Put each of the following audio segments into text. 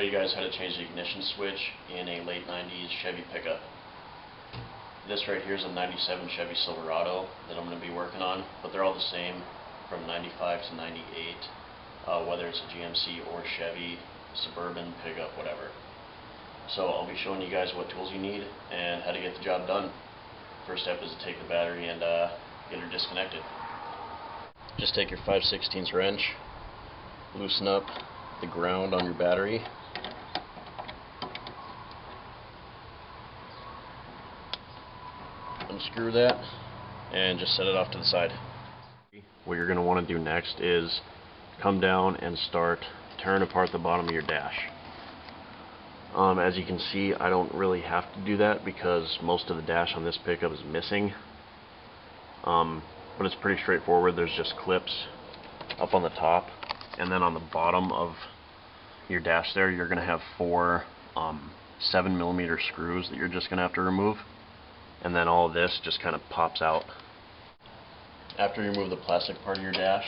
you guys how to change the ignition switch in a late 90s Chevy pickup. This right here is a 97 Chevy Silverado that I'm going to be working on, but they're all the same from 95 to 98, whether it's a GMC or Chevy, suburban, pickup, whatever. So I'll be showing you guys what tools you need and how to get the job done. First step is to take the battery and get her disconnected. Just take your 5/16 wrench, loosen up the ground on your battery. Unscrew that and just set it off to the side. What you're going to want to do next is come down and start tearing apart the bottom of your dash. As you can see, I don't really have to do that because most of the dash on this pickup is missing. But it's pretty straightforward. There's just clips up on the top, and then on the bottom of your dash there, you're going to have four 7mm screws that you're just going to have to remove, and then all of this just kind of pops out. After you remove the plastic part of your dash,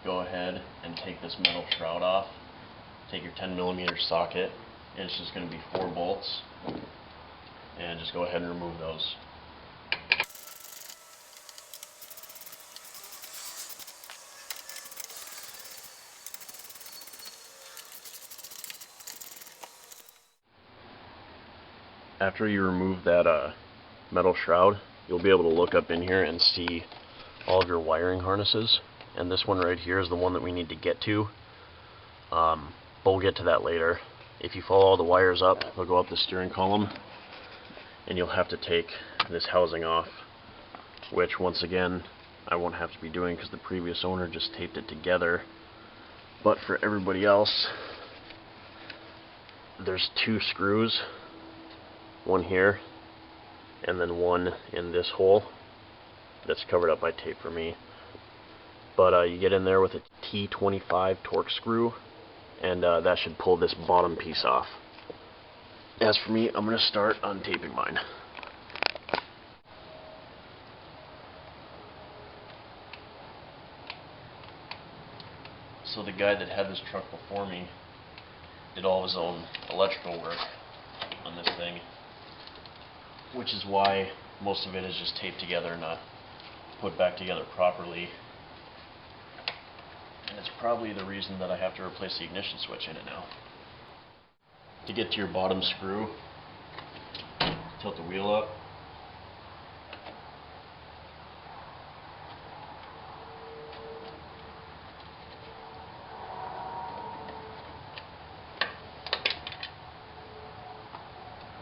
go ahead and take this metal shroud off. Take your 10mm socket, and it's just going to be 4 bolts, and just go ahead and remove those. After you remove that metal shroud, you'll be able to look up in here and see all of your wiring harnesses, and this one right here is the one that we need to get to, but we'll get to that later. If you follow all the wires up, they'll go up the steering column, and you'll have to take this housing off, which once again I won't have to be doing because the previous owner just taped it together. But for everybody else, there's 2 screws, one here and then one in this hole that's covered up by tape for me. But you get in there with a T25 torque screw, and that should pull this bottom piece off. As for me, I'm going to start untaping mine. So the guy that had this truck before me did all of his own electrical work on this thing, which is why most of it is just taped together and not put back together properly. And it's probably the reason that I have to replace the ignition switch in it now. To get to your bottom screw, tilt the wheel up.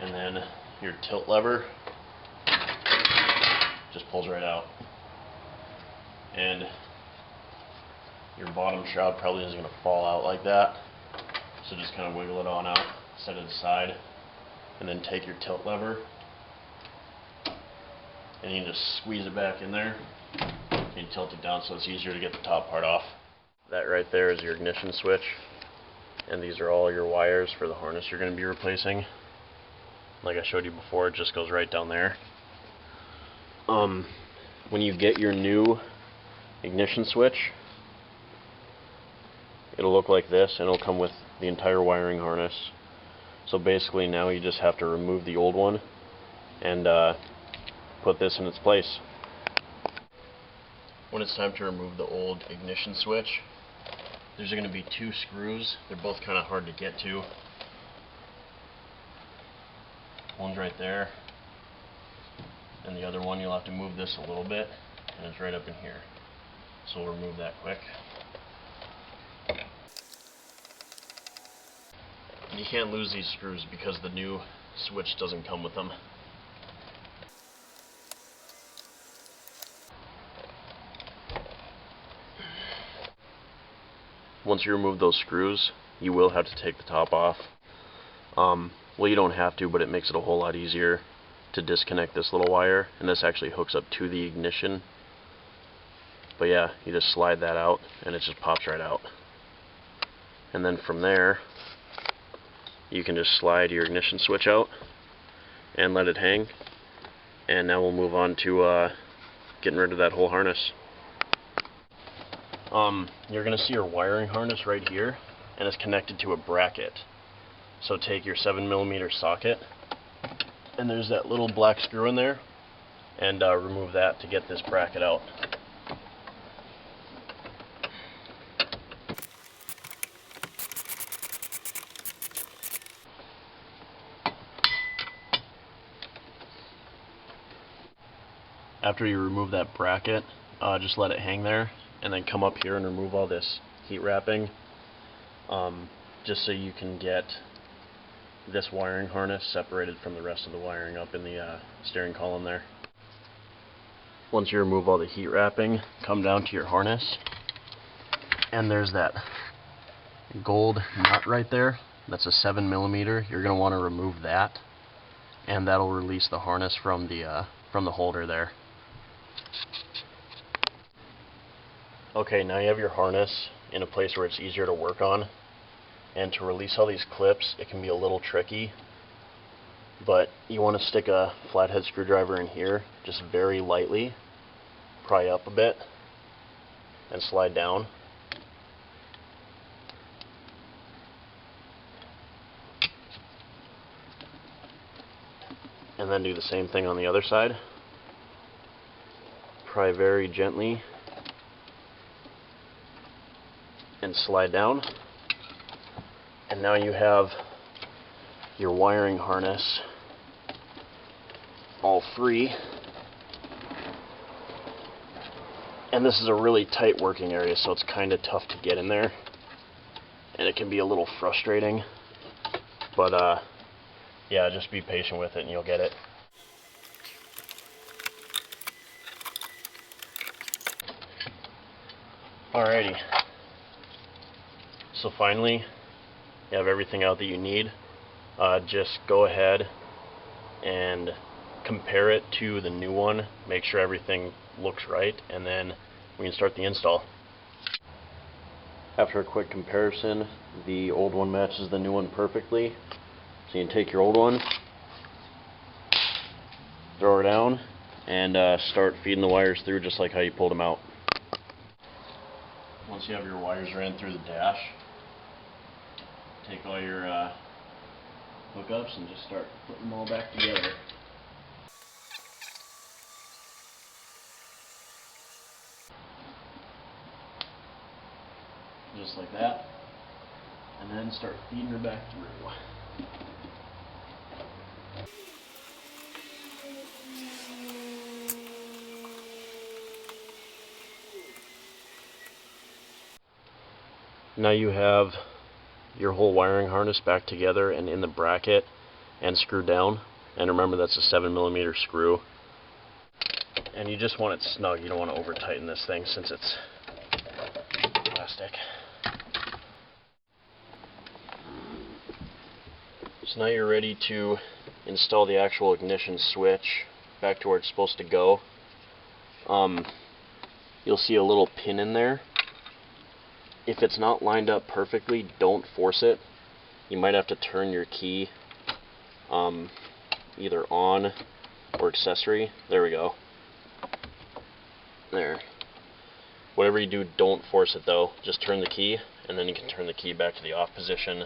And then your tilt lever just pulls right out. And your bottom shroud probably isn't going to fall out like that, so just kind of wiggle it on out, set it aside, and then take your tilt lever and you can just squeeze it back in there and tilt it down so it's easier to get the top part off. That right there is your ignition switch, and these are all your wires for the harness you're going to be replacing. Like I showed you before, it just goes right down there. When you get your new ignition switch, it'll look like this, and it'll come with the entire wiring harness. So basically now you just have to remove the old one and put this in its place. When it's time to remove the old ignition switch, there's going to be 2 screws. They're both kind of hard to get to. One's right there, and the other one you'll have to move this a little bit, and it's right up in here. So we'll remove that quick. And you can't lose these screws because the new switch doesn't come with them. Once you remove those screws, you will have to take the top off. Well, you don't have to, but it makes it a whole lot easier to disconnect this little wire, and this actually hooks up to the ignition. But yeah, you just slide that out and it just pops right out. And then from there, you can just slide your ignition switch out and let it hang. And now we'll move on to getting rid of that whole harness. You're going to see your wiring harness right here, and it's connected to a bracket. So take your 7mm socket, and there's that little black screw in there, and remove that to get this bracket out. After you remove that bracket, just let it hang there, and then come up here and remove all this heat wrapping, just so you can get this wiring harness separated from the rest of the wiring up in the steering column there. Once you remove all the heat wrapping, come down to your harness, and there's that gold nut right there. That's a 7mm. You're going to want to remove that, and that'll release the harness from the holder there. Okay, now you have your harness in a place where it's easier to work on, and to release all these clips it can be a little tricky, but you want to stick a flathead screwdriver in here just very lightly, pry up a bit, and slide down. And then do the same thing on the other side. Pry very gently and slide down. And now you have your wiring harness all free. And this is a really tight working area, so it's kind of tough to get in there, and it can be a little frustrating, but yeah, just be patient with it and you'll get it. Alrighty, so finally you have everything out that you need. Just go ahead and compare it to the new one, make sure everything looks right, and then we can start the install. After a quick comparison, the old one matches the new one perfectly. So you can take your old one, throw her down, and start feeding the wires through just like how you pulled them out. Once you have your wires ran through the dash, take all your hookups and just start putting them all back together. Just like that, and then start feeding her back through. Now you have your whole wiring harness back together and in the bracket and screwed down, and remember that's a 7mm screw, and you just want it snug. You don't want to over tighten this thing since it's plastic. So now you're ready to install the actual ignition switch back to where it's supposed to go. You'll see a little pin in there. If it's not lined up perfectly, don't force it. You might have to turn your key either on or accessory. There we go. There. Whatever you do, don't force it though. Just turn the key, and then you can turn the key back to the off position,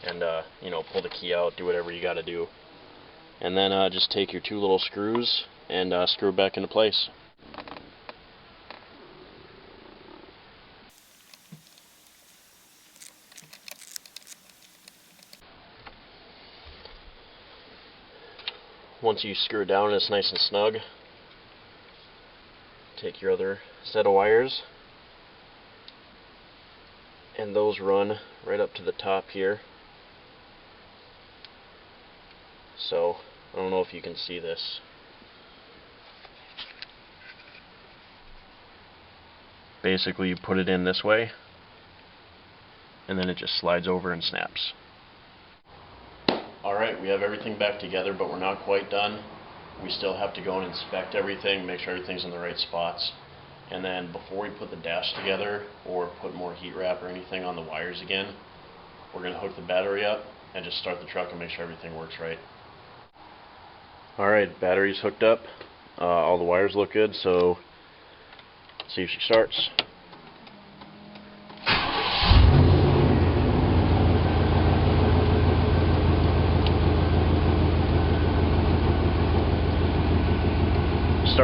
and you know, pull the key out, do whatever you got to do, and then just take your two little screws and screw it back into place. Once you screw it down and it's nice and snug, take your other set of wires, and those run right up to the top here. So I don't know if you can see this. Basically you put it in this way, and then it just slides over and snaps. Alright, we have everything back together, but we're not quite done. We still have to go and inspect everything, make sure everything's in the right spots. And then before we put the dash together or put more heat wrap or anything on the wires again, we're going to hook the battery up and just start the truck and make sure everything works right. Alright, battery's hooked up. All the wires look good, so let's see if she starts.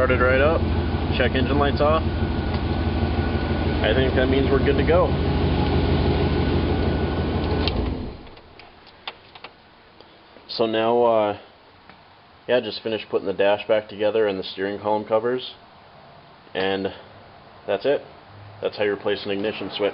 started right up. Check engine lights off. I think that means we're good to go. So now, yeah, just finished putting the dash back together and the steering column covers. And that's it. That's how you replace an ignition switch.